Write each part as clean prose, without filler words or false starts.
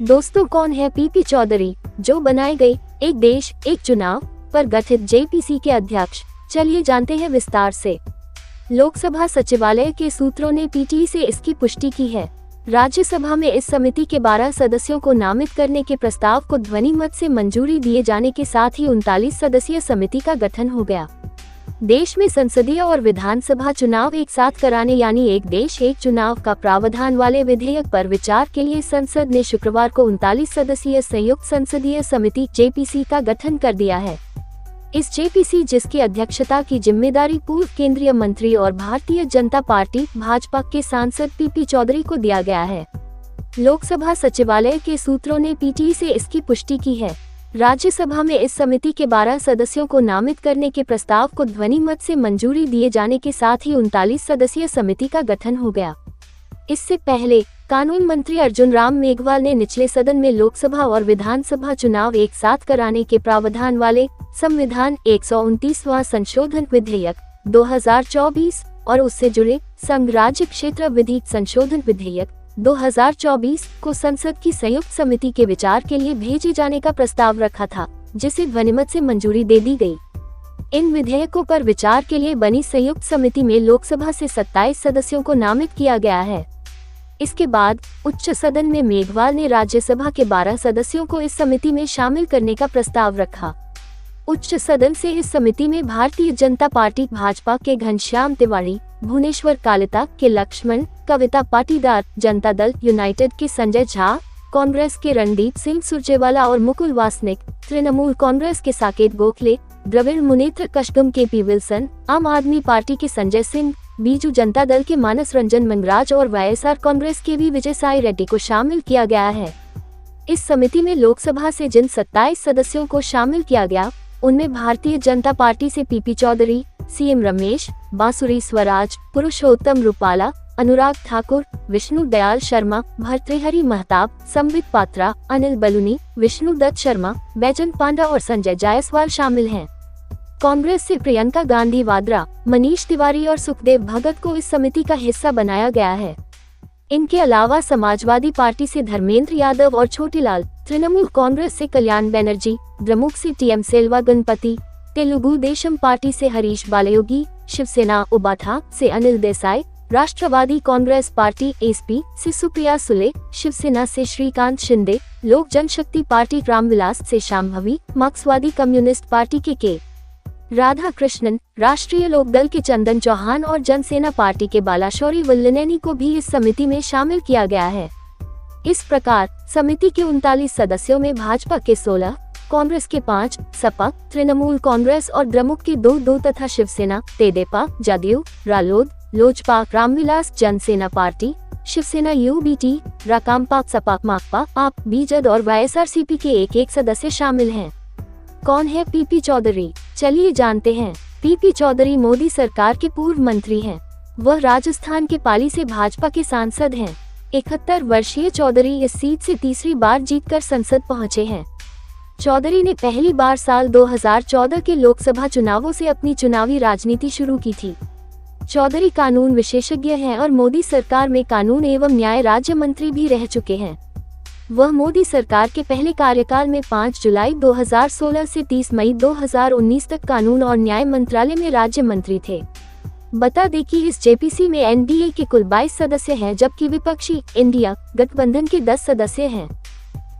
दोस्तों, कौन है पीपी चौधरी, जो बनाए गए एक देश एक चुनाव पर गठित जेपीसी के अध्यक्ष? चलिए जानते हैं विस्तार से। लोकसभा सचिवालय के सूत्रों ने पीटीआई से इसकी पुष्टि की है। राज्यसभा में इस समिति के 12 सदस्यों को नामित करने के प्रस्ताव को ध्वनि मत से मंजूरी दिए जाने के साथ ही 39 सदस्यीय समिति का गठन हो गया। देश में संसदीय और विधानसभा चुनाव एक साथ कराने यानी एक देश एक चुनाव का प्रावधान वाले विधेयक पर विचार के लिए संसद ने शुक्रवार को 39 सदस्यीय संयुक्त संसदीय समिति जेपीसी का गठन कर दिया है। इस जेपीसी, जिसकी अध्यक्षता की जिम्मेदारी पूर्व केंद्रीय मंत्री और भारतीय जनता पार्टी भाजपा के सांसद पीपी चौधरी को दिया गया है। लोकसभा सचिवालय के सूत्रों ने पीटीआई से इसकी पुष्टि की है। राज्यसभा में इस समिति के 12 सदस्यों को नामित करने के प्रस्ताव को ध्वनि मत से मंजूरी दिए जाने के साथ ही 39 सदस्यीय समिति का गठन हो गया। इससे पहले कानून मंत्री अर्जुन राम मेघवाल ने निचले सदन में लोकसभा और विधानसभा चुनाव एक साथ कराने के प्रावधान वाले संविधान 129वां संशोधन विधेयक 2024 और उससे जुड़े संघ राज्य क्षेत्र विधि संशोधन विधेयक 2024 को संसद की संयुक्त समिति के विचार के लिए भेजे जाने का प्रस्ताव रखा था, जिसे ध्वनिमत से मंजूरी दे दी गई। इन विधेयकों पर विचार के लिए बनी संयुक्त समिति में लोकसभा से 27 सदस्यों को नामित किया गया है। इसके बाद उच्च सदन में मेघवाल ने राज्यसभा के 12 सदस्यों को इस समिति में शामिल करने का प्रस्ताव रखा। उच्च सदन से इस समिति में भारतीय जनता पार्टी भाजपा के घनश्याम तिवारी, भुवनेश्वर कालिता के लक्ष्मण, कविता पाटीदार, जनता दल यूनाइटेड के संजय झा, कांग्रेस के रणदीप सिंह सुरजेवाला और मुकुल वासनिक, तृणमूल कांग्रेस के साकेत गोखले, द्रविड़ मुनेत्र कशगम के पी विल्सन, आम आदमी पार्टी के संजय सिंह, बीजू जनता दल के मानस रंजन मंगराज और वाईएसआर कांग्रेस के भी विजय साई रेड्डी को शामिल किया गया है। इस समिति में लोकसभा से जिन 27 सदस्यों को शामिल किया गया, उनमें भारतीय जनता पार्टी से पीपी चौधरी, सीएम रमेश, बांसुरी स्वराज, पुरुषोत्तम रूपाला, अनुराग ठाकुर, विष्णु दयाल शर्मा, भर्तृहरि महताब, संबित पात्रा, अनिल बलूनी, विष्णु दत्त शर्मा, बैजन पांडा और संजय जायसवाल शामिल हैं। कांग्रेस से प्रियंका गांधी वाड्रा, मनीष तिवारी और सुखदेव भगत को इस समिति का हिस्सा बनाया गया है। इनके अलावा समाजवादी पार्टी से धर्मेंद्र यादव और छोटीलाल, तृणमूल कांग्रेस से कल्याण बनर्जी, द्रमुक से टीएम सेल्वा गणपति, तेलुगु देशम पार्टी से हरीश बालयोगी, शिवसेना उबाठा से अनिल देसाई, राष्ट्रवादी कांग्रेस पार्टी एसपी से सुप्रिया सुले, शिवसेना से श्रीकांत शिंदे, लोक जनशक्ति पार्टी रामविलास से शांभवी, मार्क्सवादी कम्युनिस्ट पार्टी के राधा कृष्णन, राष्ट्रीय लोकदल के चंदन चौहान और जनसेना पार्टी के बालाशौरी वल्लनेनी को भी इस समिति में शामिल किया गया है। इस प्रकार समिति के 39 सदस्यों में भाजपा के 16, कांग्रेस के 5, सपा, तृणमूल कांग्रेस और द्रमुक के 2 तथा शिवसेना, तेदेपा, जदयू, रालोद, लोजपा, रामविलास, जनसेना पार्टी, शिवसेना यूबीटी, राकांपा, सपा, माकपा, आप, बीजद और वाईएसआरसीपी के एक सदस्य शामिल हैं। कौन है पीपी चौधरी? चलिए जानते हैं। पीपी चौधरी मोदी सरकार के पूर्व मंत्री हैं। वह राजस्थान के पाली से भाजपा के सांसद हैं। 71 वर्षीय चौधरी इस सीट से तीसरी बार जीतकर संसद पहुंचे हैं। चौधरी ने पहली बार साल 2014 के लोकसभा चुनावों से अपनी चुनावी राजनीति शुरू की थी। चौधरी कानून विशेषज्ञ हैं और मोदी सरकार में कानून एवं न्याय राज्य मंत्री भी रह चुके हैं। वह मोदी सरकार के पहले कार्यकाल में 5 जुलाई 2016 से 30 मई 2019 तक कानून और न्याय मंत्रालय में राज्य मंत्री थे। बता दें कि इस जेपीसी में एनडीए के कुल 22 सदस्य हैं, जबकि विपक्षी इंडिया गठबंधन के 10 सदस्य हैं।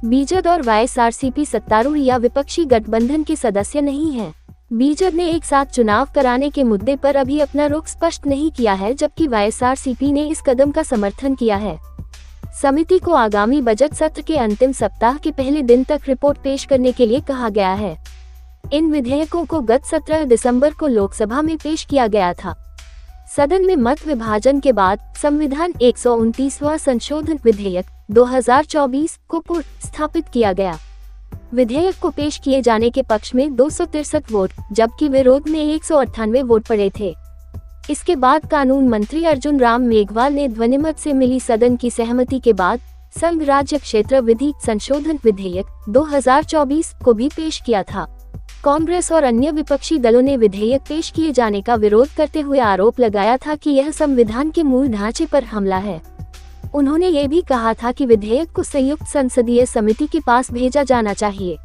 बीजद और वाईएसआरसीपी सत्तारूढ़ या विपक्षी गठबंधन के सदस्य नहीं हैं। बीजद ने एक साथ चुनाव कराने के मुद्दे पर अभी अपना रुख स्पष्ट नहीं किया है, जबकि वाईएसआरसीपी ने इस कदम का समर्थन किया है। समिति को आगामी बजट सत्र के अंतिम सप्ताह के पहले दिन तक रिपोर्ट पेश करने के लिए कहा गया है। इन विधेयकों को गत 17 दिसंबर को लोकसभा में पेश किया गया था। सदन में मत विभाजन के बाद संविधान 129वां संशोधन विधेयक 2024 को स्थापित किया गया। विधेयक को पेश किए जाने के पक्ष में 263 वोट, जबकि विरोध में 198 वोट पड़े थे। इसके बाद कानून मंत्री अर्जुन राम मेघवाल ने ध्वनिमत से मिली सदन की सहमति के बाद संघ राज्य क्षेत्र विधि संशोधन विधेयक 2024 को भी पेश किया था। कांग्रेस और अन्य विपक्षी दलों ने विधेयक पेश किए जाने का विरोध करते हुए आरोप लगाया था कि यह संविधान के मूल ढांचे पर हमला है। उन्होंने ये भी कहा था कि विधेयक को संयुक्त संसदीय समिति के पास भेजा जाना चाहिए।